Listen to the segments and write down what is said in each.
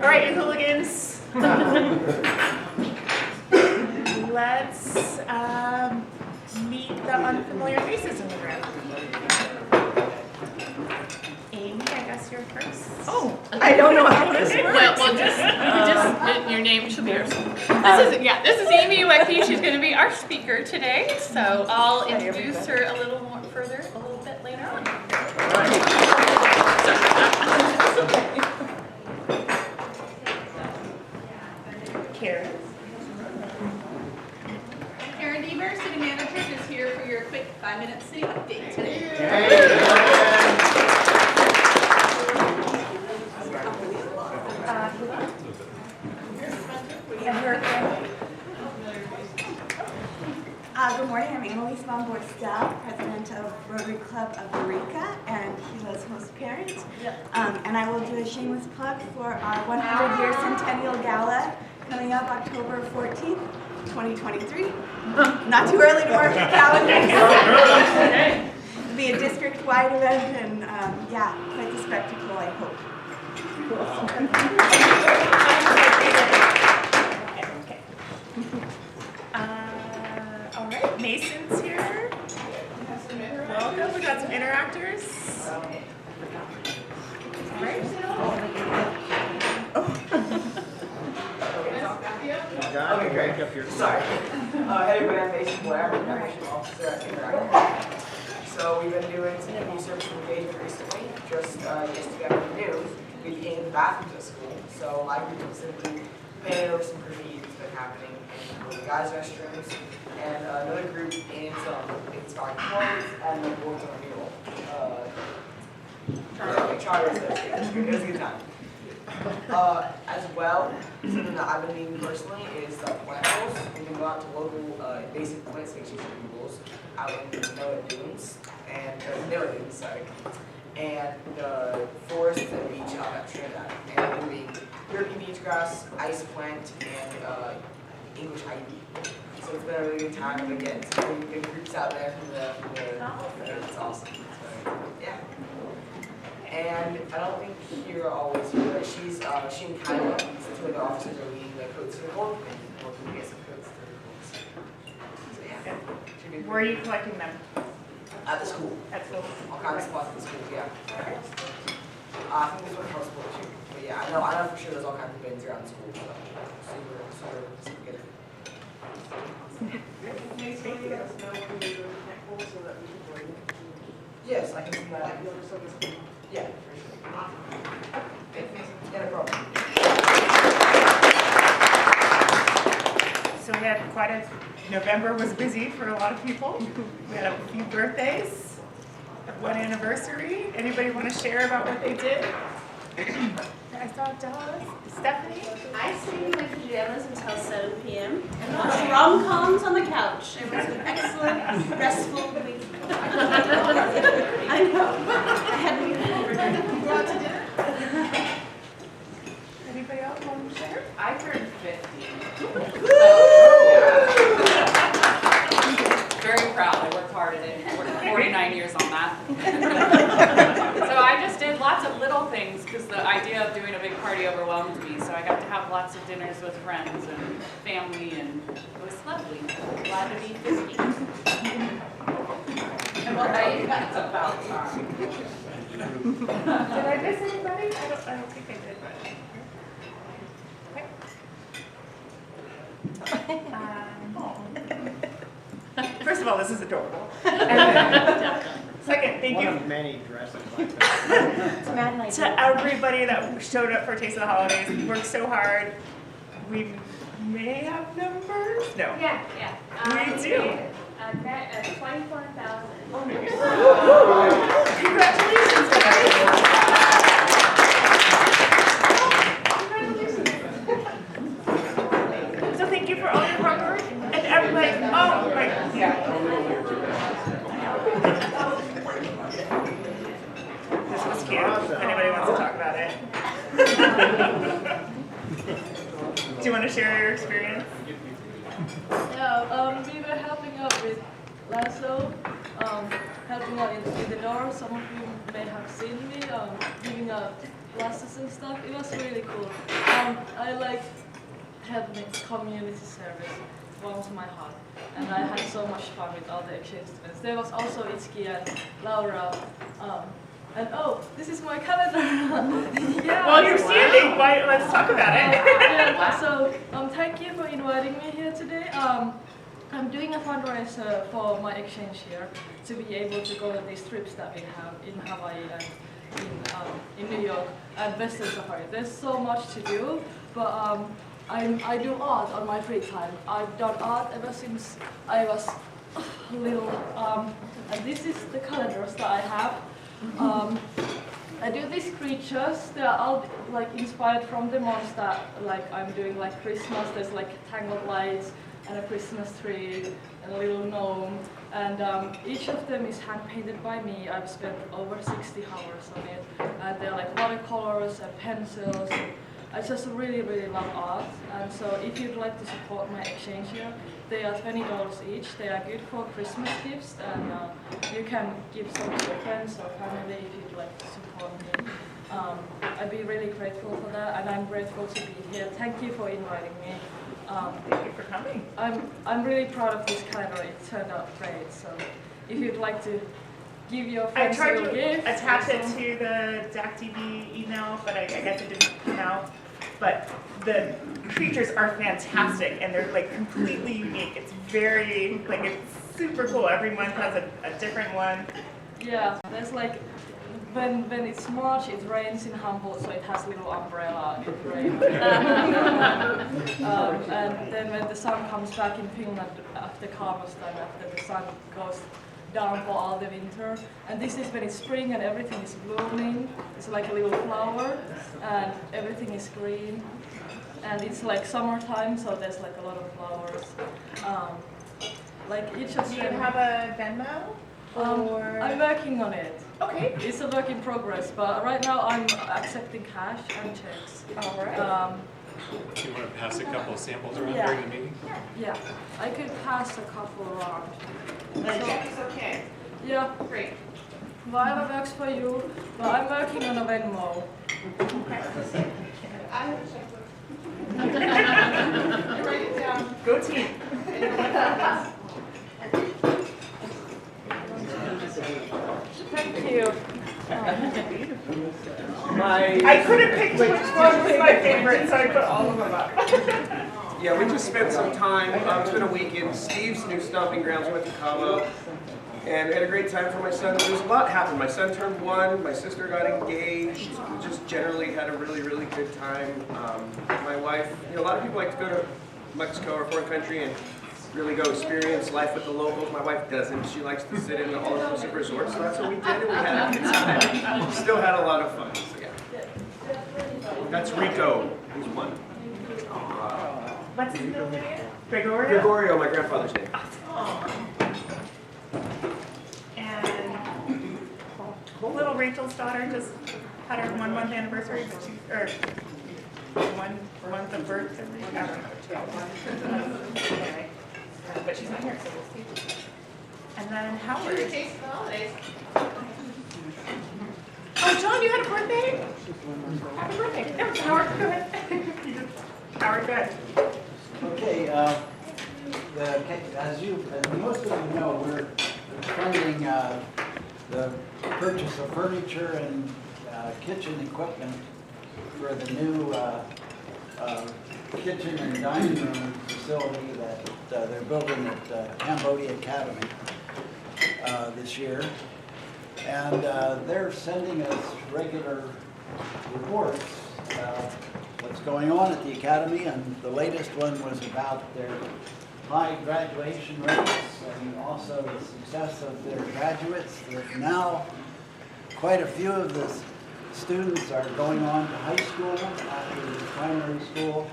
All right, you hooligans. Let's meet the unfamiliar faces in the room. Amy, I guess you're first. Oh, I don't know how this works. Well, just your name should be yours. This is Amy Wecky. She's going to be our speaker today. So I'll introduce her a little more further a little bit later on. Karen. Karen Deaver, City Manager, is here for your quick 5-minute city update today. Good morning, I'm Annalise Von Borstel, President of Rotary Club of Eureka and Hilla's host parent. And I will do a shameless plug for our 100-year Centennial Gala coming up October 14th, 2023. Not too early to mark your calendars. It'll be a district-wide event and quite the spectacle, I hope. All right, Mason's here. Welcome. We got some interactors. All right. Okay, great. Sorry. Hey everybody, I'm Mason Blair. I'm the membership officer at Interact Club. So we've been doing some community service engagement recently. Just yesterday afternoon, we painted the bathrooms at school. So my group specifically painted over some graffiti that's been happening in the guys' restrooms, and another group painted some inspired quotes and the boards on a mural. Charli was there. It was a good time. As well, something that I've been leading personally is plant goals. We can go out to local basic plant station goals out in the Noah Dunes and the forests and beach out at Trinidad, and doing European beach grass, ice plant, and English ivy. So it's been a really good time. We get some really good groups out there from the it's awesome. So, yeah. And I don't think Kira always here, but she and Kyla, two of the officers, are leading the codes circle, and we're going to get some codes to the codes. So yeah. Where are you collecting them? At the school. At school. All kinds of spots at the school, yeah. I think this one helps school too. But yeah, I know for sure there's all kinds of bins around the school. So super good. Yes, I can see that. Yeah, for sure. Yeah, no problem. So we had November was busy for a lot of people. We had a few birthdays, one anniversary. Anybody want to share about what they did? I saw Dallas, Stephanie. I stayed in my pajamas until 7 p.m. and watched rom-coms on the couch. It was an excellent, restful week. I know. I had to Go out to dinner. Anybody else want to share? I turned 50. Very proud. I worked hard at it. I worked 49 years on that. So I just did lots of little things because the idea of doing a big party overwhelmed me. So I got to have lots of dinners with friends and family, and it was lovely. Glad to be 50. And what about you? It's about time. Did I miss anybody? I don't think I did. First of all, this is adorable. Second, thank you One of many dresses like that. to everybody that showed up for Taste of the Holidays. We worked so hard. We may have numbers? No. Yeah. We do. 24,000. Congratulations, guys. So thank you for all your hard work and everybody. Oh, right. Yeah. This was cute. If anybody wants to talk about it. Do you want to share your experience? Yeah, we were helping out with Lazo, helping out in the door. Some of you may have seen me giving a classes and stuff. It was really cool. I like had mixed community service, warm to my heart, and I had so much fun with all the exchange students. There was also Itsuki and Laura, and oh, this is my calendar. Yeah. While you're standing, let's talk about it. Yeah, so thank you for inviting me here today. I'm doing a fundraiser for my exchange year to be able to go on these trips that we have in Hawaii and in New York and Western Safari. There's so much to do, but I do art on my free time. I've done art ever since I was little, and this is the calendars that I have. I do these creatures. They are all like inspired from the ones that like I'm doing like Christmas. There's like tangled lights and a Christmas tree and a little gnome. And each of them is hand painted by me. I've spent over 60 hours on it. And they're like watercolors and pencils. I just really, really love art. And so if you'd like to support my exchange year, they are $20 each. They are good for Christmas gifts, and you can give some to your friends or family if you'd like to support me. I'd be really grateful for that, and I'm grateful to be here. Thank you for inviting me. Thank you for coming. I'm really proud of this calendar. It turned out great. So if you'd like to give your friends I tried little to gifts, attach it to the DAC-DB email, but I guess it didn't come out. But the creatures are fantastic, and they're like completely unique. It's very, like, it's super cool. Every month has a different one. yeah, there's like, when it's March, it rains in Humboldt, so it has a little umbrella. It rains. And then when the sun comes back in Finland after harvest time, after the sun goes down for all the winter. And this is when it's spring and everything is blooming. It's like a little flower, and everything is green. And it's like summertime, so there's like a lot of flowers. Like each of Do you them. have a Venmo? Or I'm working on it. okay. It's a work in progress, but right now I'm accepting cash and checks. All right. Do you want to pass a couple of samples around Yeah. during the meeting? Yeah, I could pass a couple around. Check is okay. Yeah, Great. whatever works for you, but I'm working on a Venmo. I have a checkbook. Write it down. Go team. Thank you. I couldn't pick which one was my favorite, so I put all of them up. Yeah, we just spent some time, it's been a week in Steve's new stomping grounds. We went to Cabo, and we had a great time for my son. There's a lot happened. My son turned 1, my sister got engaged. We just generally had a really, really good time. My wife, a lot of people like to go to Mexico or a foreign country and really go experience life with the locals. My wife doesn't. She likes to sit in the all-inclusive resorts, so that's what we did, and we had a good time. We still had a lot of fun, so yeah. That's Rico. He's 1. What's his middle name? Gregorio? Gregorio, my grandfather's name. And little Rachel's daughter just had her 1 month anniversary, but she's, or 1 month of birth. I don't know. Anyway, but she's not here, so we'll see. And then Howard. Oh, John, you had a birthday? Happy birthday. No, Howard, go ahead. Howard, go ahead. Okay, as most of you know, we're funding the purchase of furniture and kitchen equipment for the new kitchen and dining room facility that they're building at Cambodia Academy this year. And they're sending us regular reports what's going on at the Academy, and the latest one was about their high graduation rates and also the success of their graduates. That now quite a few of the students are going on to high school after the primary school,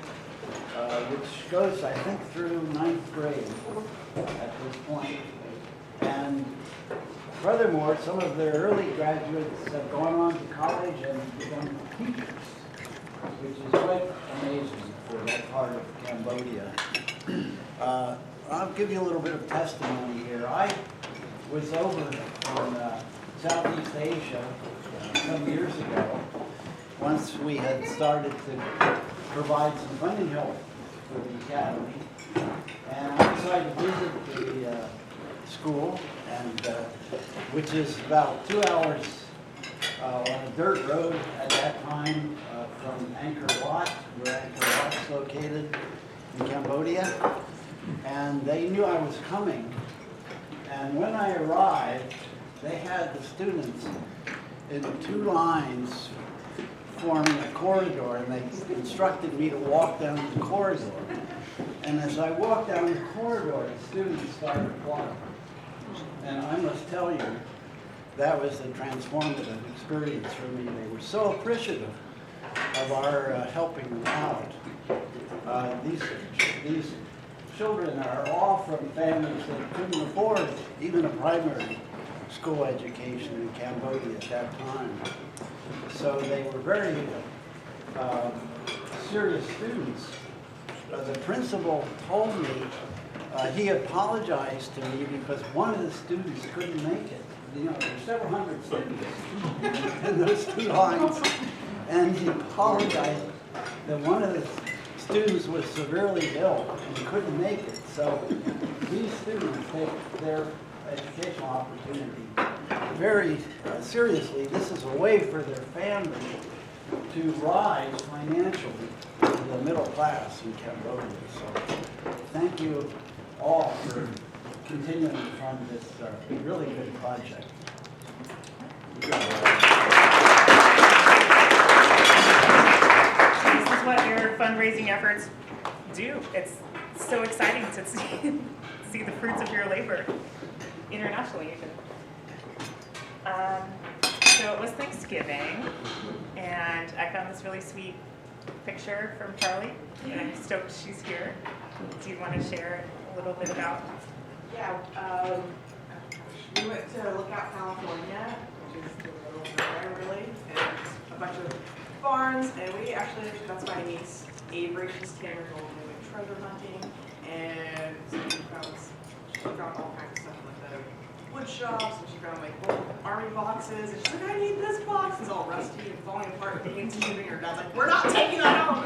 which goes, I think, through 9th grade at this point. And furthermore, some of their early graduates have gone on to college and become teachers, which is quite amazing for that part of Cambodia. I'll give you a little bit of testimony here. I was over in Southeast Asia some years ago, once we had started to provide some funding help for the academy. And I decided to visit the school, and which is about 2 hours on a dirt road at that time from Angkor Wat, where Angkor Wat's located in Cambodia. And they knew I was coming. And when I arrived, they had the students in 2 lines forming a corridor, and they instructed me to walk down the corridor. And as I walked down the corridor, the students started applauding. And I must tell you, that was a transformative experience for me. They were so appreciative of our helping them out. These children are all from families that couldn't afford even a primary school education in Cambodia at that time. So they were very serious students. The principal told me he apologized to me because one of the students couldn't make it. You know, there's several hundred students in those 2 lines, and he apologized that one of the students was severely ill and couldn't make it. So these students take their educational opportunity very seriously. This is a way for their family to rise financially to the middle class in Cambodia. So thank you all for continuing to fund this really good project. This is what your fundraising efforts do. It's so exciting to see the fruits of your labor internationally even. So it was Thanksgiving, and I found this really sweet picture from Charli, and I'm stoked she's here. Do you want to share a little bit about? Yeah, we went to Lookout, California, which is the middle of nowhere really, and a bunch of farms, and we actually, that's my niece Avery, she's 10 years old, we went treasure hunting, and she found all kinds of stuff like the wood shops, and she found like old army boxes, and she's like, I need this box, it's all rusty and falling apart, and Nancy's giving her dad's like, we're not taking that home.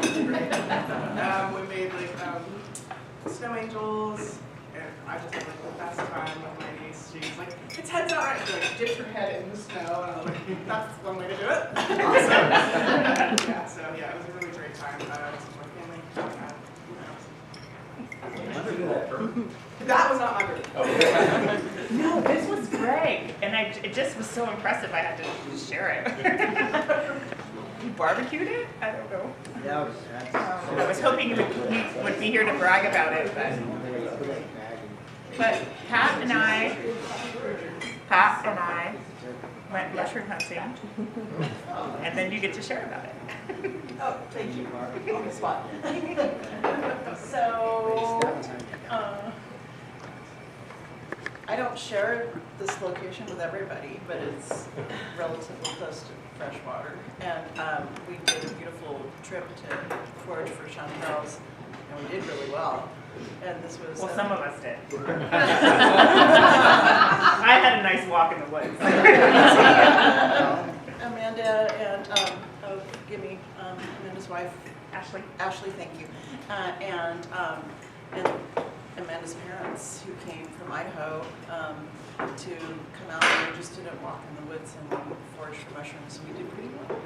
We made like snow angels, and I just had like the best time with my niece. She's like, it's heads out right. She like dipped her head in the snow, and I was like, that's one way to do it. Awesome. Yeah, so yeah, it was a really great time. My family. That was not my birthday. No, this was Greg, and it just was so impressive I had to share it. You barbecued it? I don't know. Yeah, I was hoping he would be here to brag about it, but Pat and I went mushroom hunting, and then you get to share about it. Oh, thank you, Mark. On the spot. So, I don't share this location with everybody, but it's relatively close to Freshwater. And we did a beautiful trip to forage for chanterelles, and we did really well. And this was well, some of us did. I had a nice walk in the woods. Amanda and Amanda's wife, Ashley. Ashley, thank you, and Amanda's parents who came from Idaho to come out, and we just didn't walk in the woods and forage for mushrooms. We did pretty well.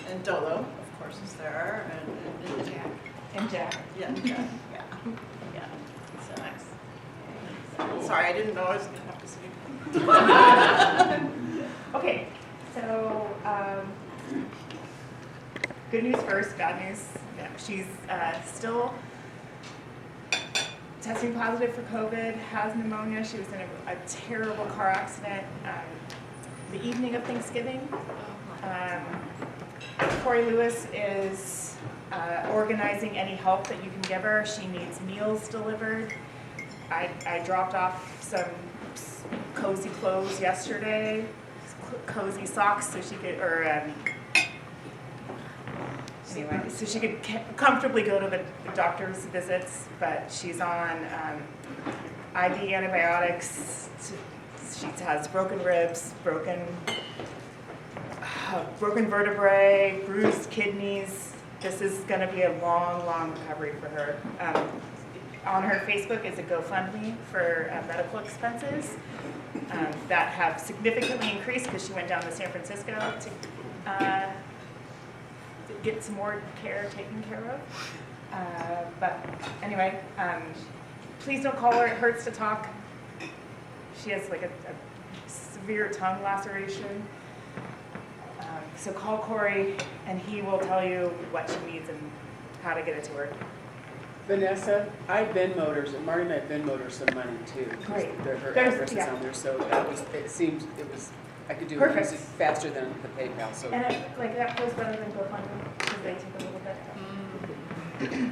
And Dolo, of course, is there, and Jack. And Jack. Yeah, and Jack. Yeah. So nice. Sorry, I didn't know I was going to have to speak. Okay, so good news first, bad news. Yeah, she's still testing positive for COVID, has pneumonia. She was in a terrible car accident the evening of Thanksgiving. Corey Lewis is organizing any help that you can give her. She needs meals delivered. I dropped off some cozy clothes yesterday, cozy socks, so she could, anyway, so she could comfortably go to the doctor's visits, but she's on IV antibiotics. She has broken ribs, broken broken vertebrae, bruised kidneys. This is going to be a long, long recovery for her. On her Facebook is a GoFundMe for medical expenses that have significantly increased because she went down to San Francisco to get some more care taken care of. But anyway, please don't call her. It hurts to talk. She has like a severe tongue laceration. So call Corey and he will tell you what she needs and how to get it to her. Vanessa, I Venmo'd her, Marty and I Venmo'd her some money too. Great. Her There's- address is yeah. on there, so that was, I could do it Perfect. faster than the PayPal, so. And like that goes better than GoFundMe because they take a little bit.